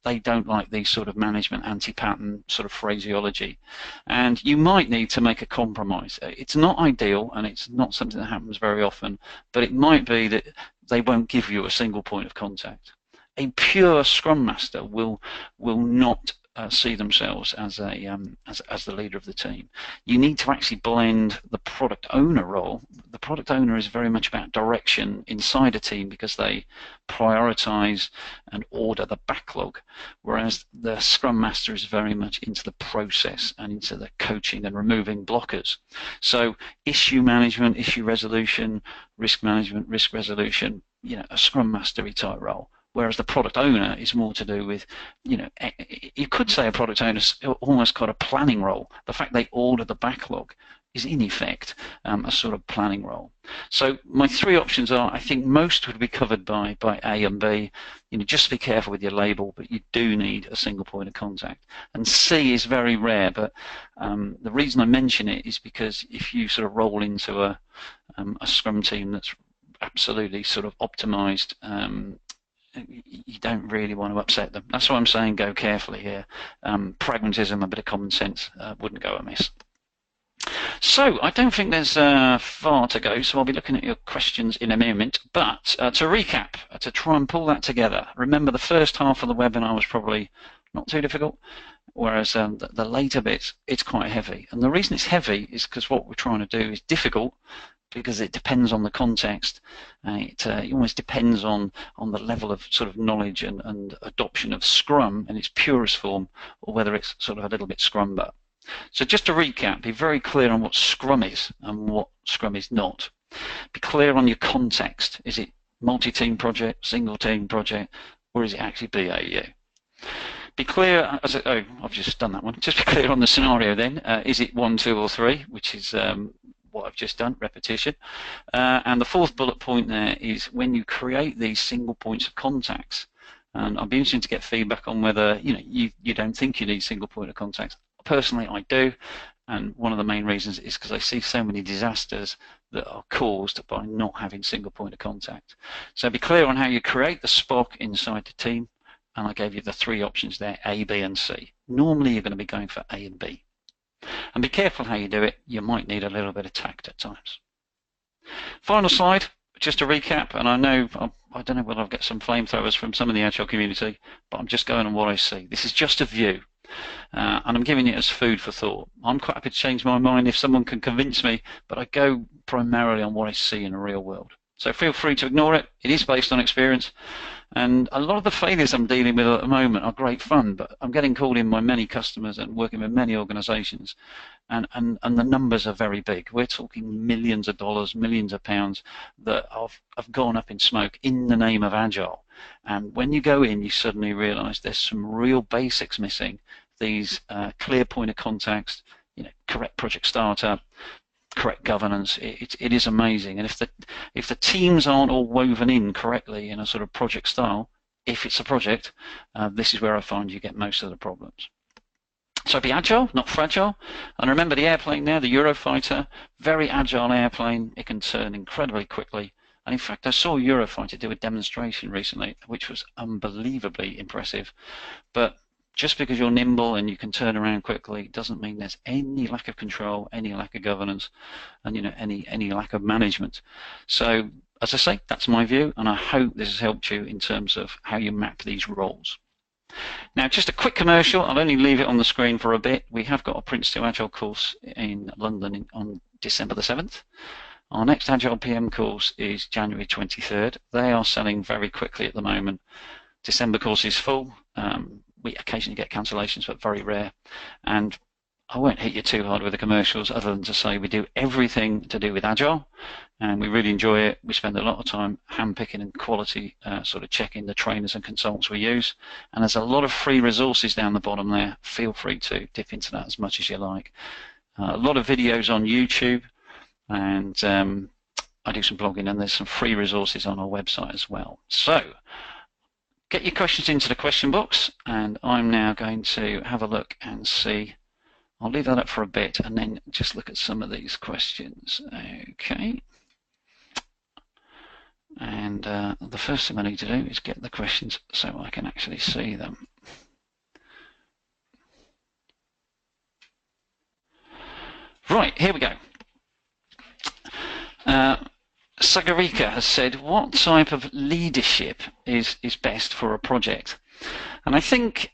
they don't like these sort of management anti-pattern sort of phraseology. And you might need to make a compromise. It's not ideal, and it's not something that happens very often, but it might be that they won't give you a single point of contact. A pure Scrum Master will not see themselves as the leader of the team. You need to actually blend the product owner role. The product owner is very much about direction inside a team because they prioritize and order the backlog, whereas the Scrum Master is very much into the process and into the coaching and removing blockers. So issue management, issue resolution, risk management, risk resolution, a Scrum Mastery type role. Whereas the product owner is more to do with, you could say a product owner's almost got a planning role. The fact they order the backlog is in effect a sort of planning role. So my 3 options are, I think most would be covered by A and B. Just be careful with your label, but you do need a single point of contact. And C is very rare, but the reason I mention it is because if you sort of roll into a Scrum team that's absolutely sort of optimized, you don't really want to upset them. That's why I'm saying go carefully here. Pragmatism, a bit of common sense wouldn't go amiss. So I don't think there's far to go, so I'll be looking at your questions in a moment. But to recap, to try and pull that together, remember the first half of the webinar was probably not too difficult, whereas the later bits, it's quite heavy. And the reason it's heavy is because what we're trying to do is difficult, because it depends on the context. It almost depends on the level of sort of knowledge and adoption of Scrum in its purest form, or whether it's sort of a little bit Scrumber. So just to recap, be very clear on what Scrum is and what Scrum is not. Be clear on your context. Is it multi-team project, single team project, or is it actually BAU? Be clear, I've just done that one. Just be clear on the scenario then. Is it 1, 2, or 3, which is what I've just done, repetition. And the 4th bullet point there is when you create these single points of contacts, and I'd be interested to get feedback on whether you don't think you need single point of contacts. Personally, I do, and one of the main reasons is because I see so many disasters that are caused by not having single point of contact. So be clear on how you create the SPOC inside the team, and I gave you the 3 options there, A, B, and C. Normally you're going to be going for A and B. And be careful how you do it. You might need a little bit of tact at times. Final slide, just to recap, and I don't know whether I'll get some flamethrowers from some of the Agile community, but I'm just going on what I see. This is just a view, and I'm giving it as food for thought. I'm quite happy to change my mind if someone can convince me, but I go primarily on what I see in the real world. So feel free to ignore it. It is based on experience. And a lot of the failures I'm dealing with at the moment are great fun, but I'm getting called in by many customers and working with many organizations, and the numbers are very big. We're talking millions of dollars, millions of pounds that have gone up in smoke in the name of Agile. And when you go in, you suddenly realize there's some real basics missing. These clear point of contacts, correct project startup, correct governance. It is amazing. And if the teams aren't all woven in correctly in a sort of project style, if it's a project, this is where I find you get most of the problems. So be agile, not fragile. And remember the airplane there, the Eurofighter, very agile airplane. It can turn incredibly quickly. And in fact, I saw Eurofighter do a demonstration recently, which was unbelievably impressive. But just because you're nimble and you can turn around quickly doesn't mean there's any lack of control, any lack of governance, and any lack of management. So as I say, that's my view, and I hope this has helped you in terms of how you map these roles. Now, just a quick commercial. I'll only leave it on the screen for a bit. We have got a Prince 2 Agile course in London on December the 7th. Our next Agile PM course is January 23rd. They are selling very quickly at the moment. December course is full. We occasionally get cancellations, but very rare. And I won't hit you too hard with the commercials other than to say we do everything to do with Agile, and we really enjoy it. We spend a lot of time handpicking and quality sort of checking the trainers and consultants we use. And there's a lot of free resources down the bottom there. Feel free to dip into that as much as you like. A lot of videos on YouTube, and I do some blogging, and there's some free resources on our website as well. So get your questions into the question box, and I'm now going to have a look and see. I'll leave that up for a bit and then just look at some of these questions. Okay. And the first thing I need to do is get the questions so I can actually see them. Right, here we go. Sagarika has said, what type of leadership is best for a project? And I think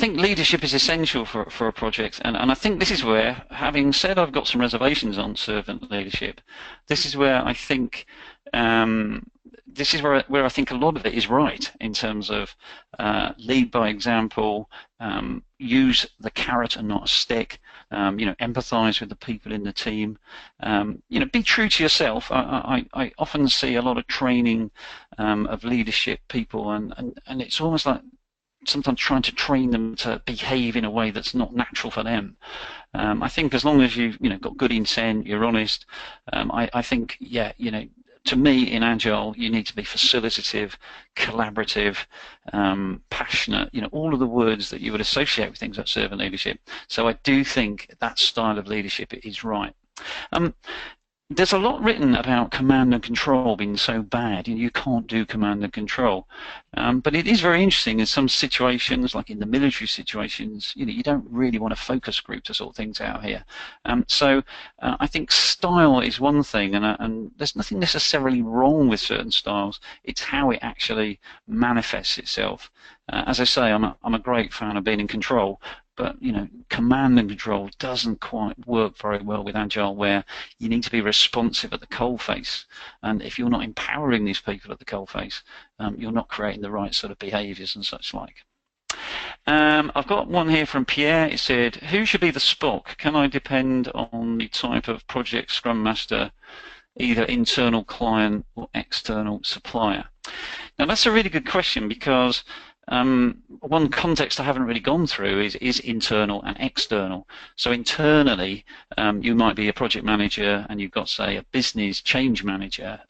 leadership is essential for a project, and I think this is where, having said I've got some reservations on servant leadership, this is where I think where I think a lot of it is right in terms of lead by example, use the carrot and not a stick, empathize with the people in the team, be true to yourself. I often see a lot of training of leadership people, and it's almost like sometimes trying to train them to behave in a way that's not natural for them. I think as long as you've got good intent, you're honest, I think, yeah, to me in Agile, you need to be facilitative, collaborative, passionate, all of the words that you would associate with things like servant leadership. So I do think that style of leadership is right. There's a lot written about command and control being so bad. You can't do command and control. But it is very interesting in some situations, like in the military situations, you don't really want a focus group to sort things out here. So I think style is one thing, and there's nothing necessarily wrong with certain styles. It's how it actually manifests itself. As I say, I'm a great fan of being in control. But command and control doesn't quite work very well with Agile, where you need to be responsive at the coalface. And if you're not empowering these people at the coalface, you're not creating the right sort of behaviours and such like. I've got one here from Pierre. It said, who should be the Spock? Can I depend on the type of project Scrum Master, either internal client or external supplier? Now that's a really good question, because one context I haven't really gone through is internal and external. So internally, you might be a project manager and you've got, say, a business change manager.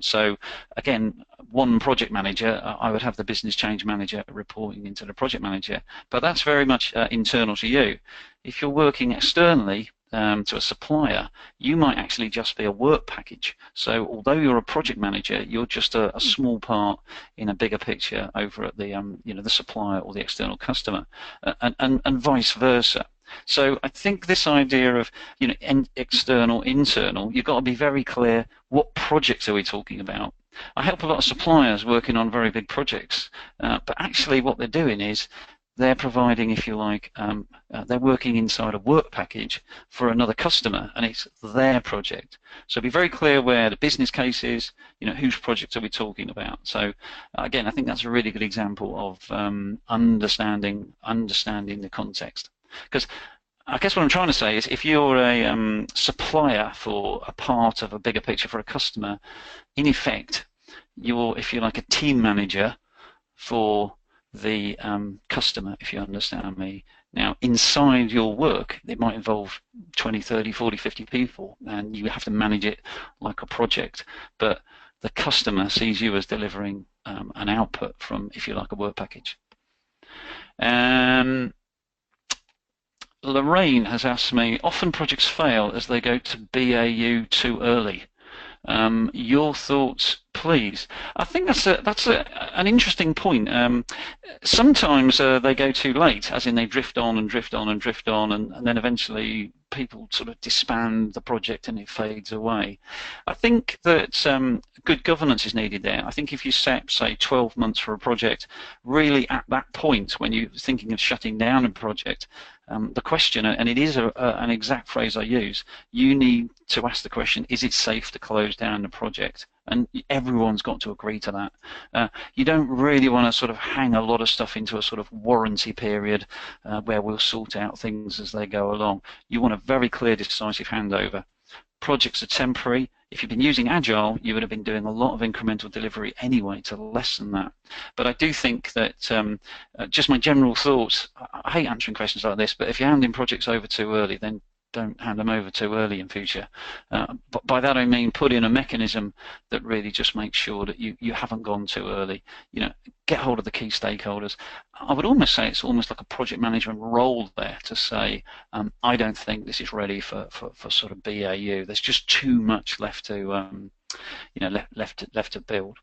So again, one project manager, I would have the business change manager reporting into the project manager, but that's very much internal to you. If you're working externally, to a supplier, you might actually just be a work package. So although you're a project manager, you're just a small part in a bigger picture over at the the supplier or the external customer, and vice versa. So I think this idea of external, internal, you've got to be very clear, what projects are we talking about? I help a lot of suppliers working on very big projects, but actually what they're doing is they're providing, if you like, they're working inside a work package for another customer, and it's their project. So be very clear where the business case is, whose project are we talking about. So again, I think that's a really good example of understanding the context. Because I guess what I'm trying to say is, if you're a supplier for a part of a bigger picture for a customer, in effect, you're, if you like, a team manager for the customer, if you understand me. Now, inside your work, it might involve 20, 30, 40, 50 people, and you have to manage it like a project. But the customer sees you as delivering an output from, if you like, a work package. Lorraine has asked me, often projects fail as they go to BAU too early. Your thoughts, please. I think an interesting point. Sometimes they go too late, as in they drift on and drift on and drift on, and then eventually people sort of disband the project and it fades away. I think that good governance is needed there. I think if you set, say, 12 months for a project, really at that point when you're thinking of shutting down a project, the question, and it is an exact phrase I use, you need to ask the question, is it safe to close down the project? And everyone's got to agree to that. You don't really want to sort of hang a lot of stuff into a sort of warranty period where we'll sort out things as they go along. You want a very clear, decisive handover. Projects are temporary. If you've been using Agile, you would have been doing a lot of incremental delivery anyway to lessen that. But I do think that just my general thoughts, I hate answering questions like this, but if you're handing projects over too early, then don't hand them over too early in future. But by that I mean put in a mechanism that really just makes sure that you haven't gone too early. Get hold of the key stakeholders. I would almost say it's almost like a project management role there to say, I don't think this is ready for sort of BAU. There's just too much left to left to build.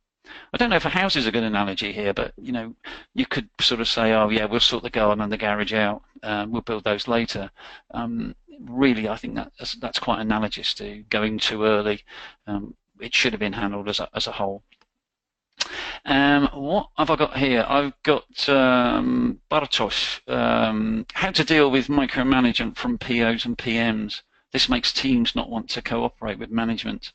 I don't know if a house is a good analogy here, but you could sort of say, oh yeah, we'll sort the garden and the garage out. We'll build those later. Really, I think that's quite analogous to going too early. It should have been handled as a whole. What have I got here? I've got Bartosz. How to deal with micromanagement from POs and PMs. This makes teams not want to cooperate with management.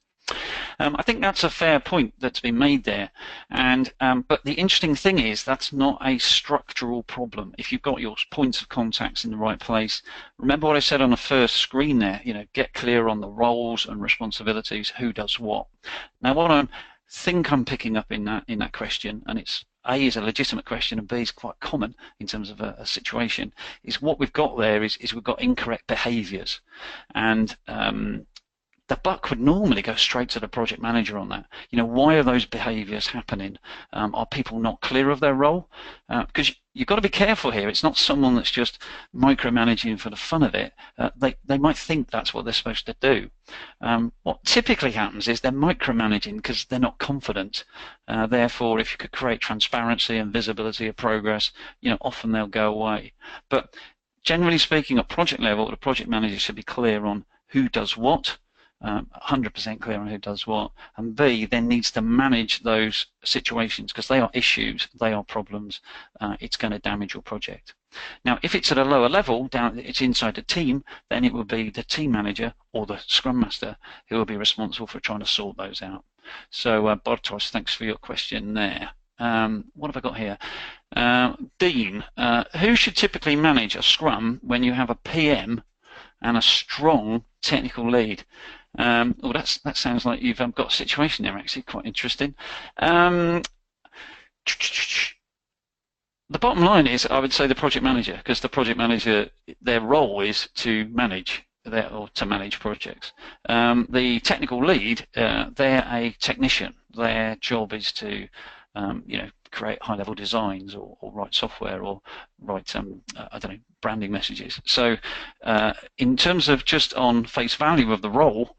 I think that's a fair point that's been made there, but the interesting thing is that's not a structural problem. If you've got your points of contacts in the right place, remember what I said on the first screen there, get clear on the roles and responsibilities, who does what. Now what I think I'm picking up in that question, and it's A is a legitimate question and B is quite common in terms of a situation, is what we've got there is we've got incorrect behaviours, and the buck would normally go straight to the project manager on that. Why are those behaviours happening? Are people not clear of their role? Because you've got to be careful here. It's not someone that's just micromanaging for the fun of it. They might think that's what they're supposed to do. What typically happens is they're micromanaging because they're not confident. Therefore, if you could create transparency and visibility of progress, often they'll go away. But generally speaking, at project level, the project manager should be clear on who does what, 100% clear on who does what, and B then needs to manage those situations because they are issues, they are problems. It's going to damage your project. Now, if it's at a lower level, it's inside the team, then it will be the team manager or the Scrum Master who will be responsible for trying to sort those out. So, Bartosz, thanks for your question there. What have I got here? Dean, who should typically manage a Scrum when you have a PM and a strong technical lead? That sounds like you've got a situation there, actually, quite interesting. The bottom line is, I would say the project manager, because the project manager, their role is to manage projects. The technical lead, they're a technician. Their job is to create high-level designs or write software or write I don't know, branding messages. So in terms of just on face value of the role,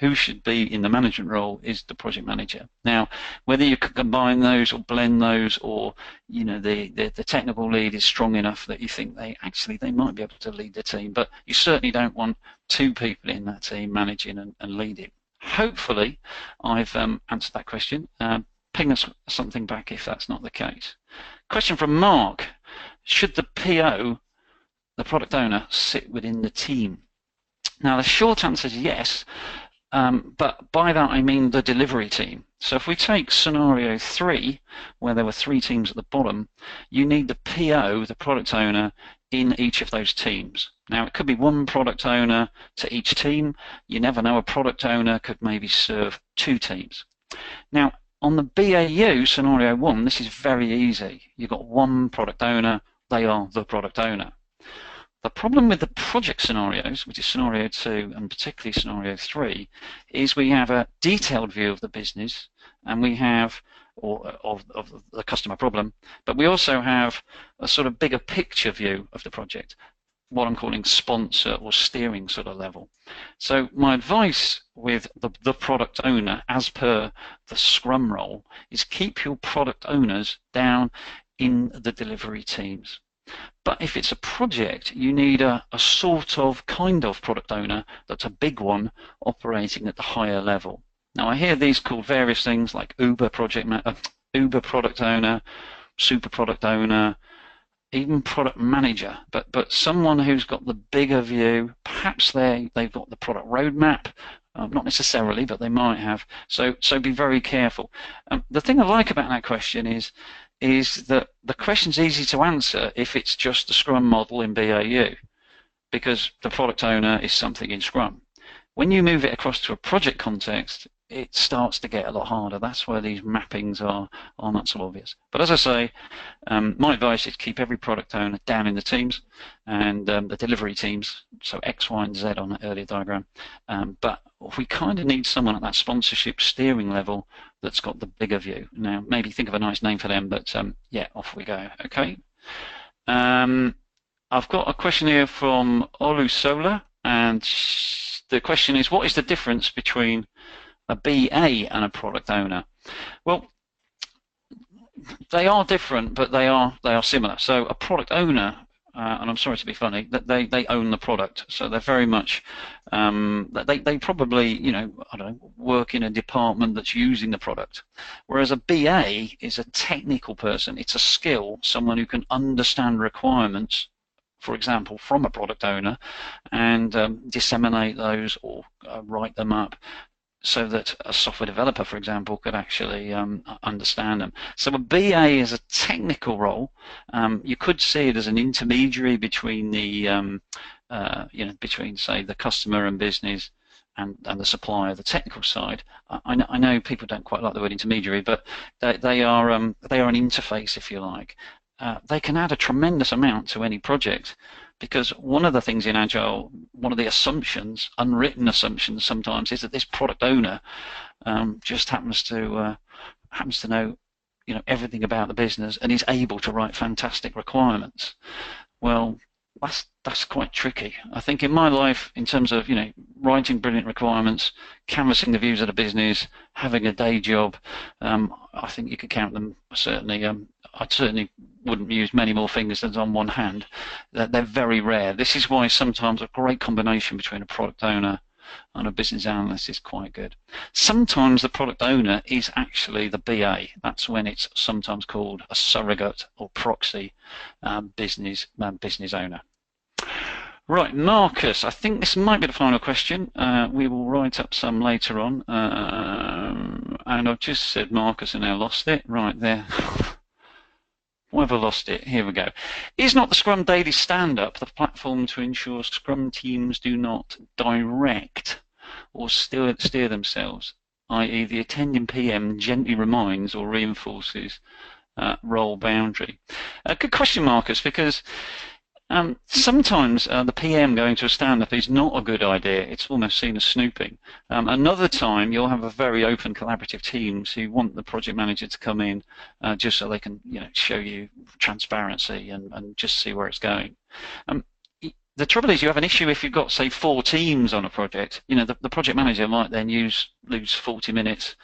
who should be in the management role is the project manager. Now, whether you could combine those or blend those, or the technical lead is strong enough that you think they might be able to lead the team, but you certainly don't want two people in that team managing and leading. Hopefully, I've answered that question. Ping us something back if that's not the case. Question from Mark: should the PO, the product owner, sit within the team? Now, the short answer is yes, but by that I mean the delivery team. So if we take scenario 3, where there were 3 teams at the bottom, you need the PO, the product owner, in each of those teams. Now, it could be one product owner to each team. You never know, a product owner could maybe serve 2 teams. Now, on the BAU scenario 1, this is very easy. You've got one product owner, they are the product owner. The problem with the project scenarios, which is scenario 2 and particularly scenario 3, is we have a detailed view of the business and we have of the customer problem, but we also have a sort of bigger picture view of the project. what I'm calling sponsor or steering sort of level. So my advice with the product owner, as per the Scrum role, is keep your product owners down in the delivery teams. But if it's a project, you need a sort of kind of product owner that's a big one operating at the higher level. Now I hear these called various things like Uber product owner, super product owner, even product manager, but someone who's got the bigger view. Perhaps they've got the product roadmap, not necessarily, but they might have. So be very careful. The thing I like about that question is that the question's easy to answer if it's just the Scrum model in BAU, because the product owner is something in Scrum. When you move it across to a project context, it starts to get a lot harder. That's where these mappings are not so obvious. But as I say, my advice is keep every product owner down in the teams and the delivery teams, so X, Y, and Z on that earlier diagram. But we kind of need someone at that sponsorship steering level that's got the bigger view. Now, maybe think of a nice name for them, but yeah, off we go. Okay. I've got a question here from Olusola, and the question is, what is the difference between a BA and a product owner? Well, they are different, but they are similar. So a product owner, and I'm sorry to be funny, that they own the product. So they're very much they probably, I don't know, work in a department that's using the product. Whereas a BA is a technical person. It's a skill, someone who can understand requirements, for example, from a product owner, and disseminate those or write them up, so that a software developer, for example, could actually understand them. So a BA is a technical role. You could see it as an intermediary between the, between, say, the customer and business and the supplier, the technical side. I know people don't quite like the word intermediary, but they are an interface, if you like. They can add a tremendous amount to any project, because one of the things in Agile, one of the assumptions, unwritten assumptions sometimes, is that this product owner just happens to know, everything about the business and is able to write fantastic requirements. Well, that's quite tricky. I think in my life, in terms of writing brilliant requirements, canvassing the views of the business, having a day job, I think you could count them. Certainly, I certainly wouldn't use many more fingers than on one hand. They're very rare. This is why sometimes a great combination between a product owner and a business analyst is quite good. Sometimes the product owner is actually the BA. That's when it's sometimes called a surrogate or proxy business owner. Right, Marcus, I think this might be the final question. We will write up some later on. And I've just said Marcus and I lost it. Right there. Why have I lost it? Here we go. Is not the Scrum Daily Stand-Up the platform to ensure Scrum teams do not direct or steer themselves, i.e. the attending PM gently reminds or reinforces role boundary? Good question, Marcus, because sometimes the PM going to a stand-up is not a good idea. It's almost seen as snooping. Another time, you'll have a very open collaborative teams who want the project manager to come in just so they can show you transparency and just see where it's going. The trouble is you have an issue if you've got, say, 4 teams on a project. The project manager might then lose 40 minutes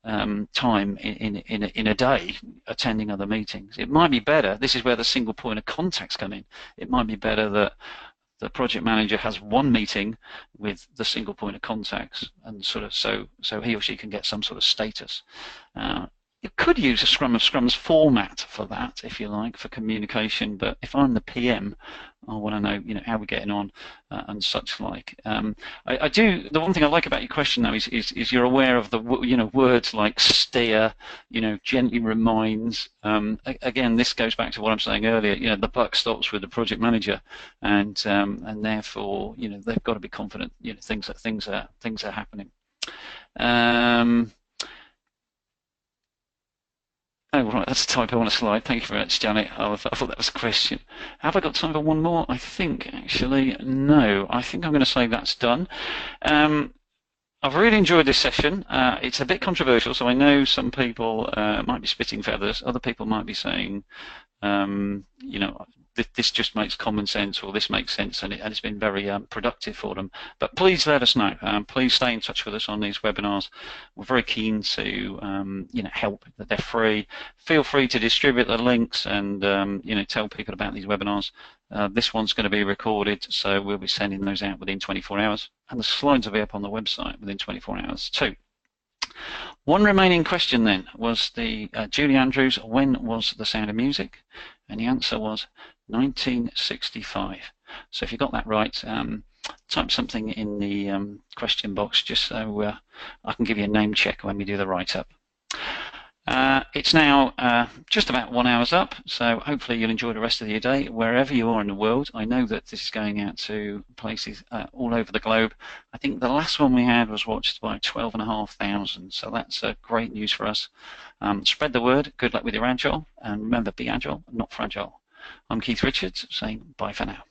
time in a day attending other meetings. It might be better, this is where the single point of contacts come in, it might be better that the project manager has one meeting with the single point of contacts, and sort of so he or she can get some sort of status. You could use a Scrum of Scrums format for that, if you like, for communication, but if I'm the PM, I want to know, how we're getting on and such like. I do. The one thing I like about your question, though, is you're aware of the words like steer, gently reminds. Again, this goes back to what I'm saying earlier. The buck stops with the project manager, and therefore, they've got to be confident. Things are happening. Oh, right, that's a typo on a slide. Thank you very much, Janet. I thought that was a question. Have I got time for one more? I think, actually, no. I think I'm going to say that's done. I've really enjoyed this session. It's a bit controversial, so I know some people might be spitting feathers. Other people might be saying, this just makes common sense, or this makes sense, and it's been very productive for them. But please let us know. Please stay in touch with us on these webinars. We're very keen to help. That they're free. Feel free to distribute the links and tell people about these webinars. This one's going to be recorded, so we'll be sending those out within 24 hours, and the slides will be up on the website within 24 hours too. One remaining question then was Julie Andrews, when was The Sound of Music? And the answer was 1965. So if you got that right, type something in the question box just so I can give you a name check when we do the write-up. It's now just about 1 hour's up, so hopefully you'll enjoy the rest of your day wherever you are in the world. I know that this is going out to places all over the globe. I think the last one we had was watched by 12,500, so that's great news for us. Spread the word. Good luck with your Agile, and remember, be agile, not fragile. I'm Keith Richards saying bye for now.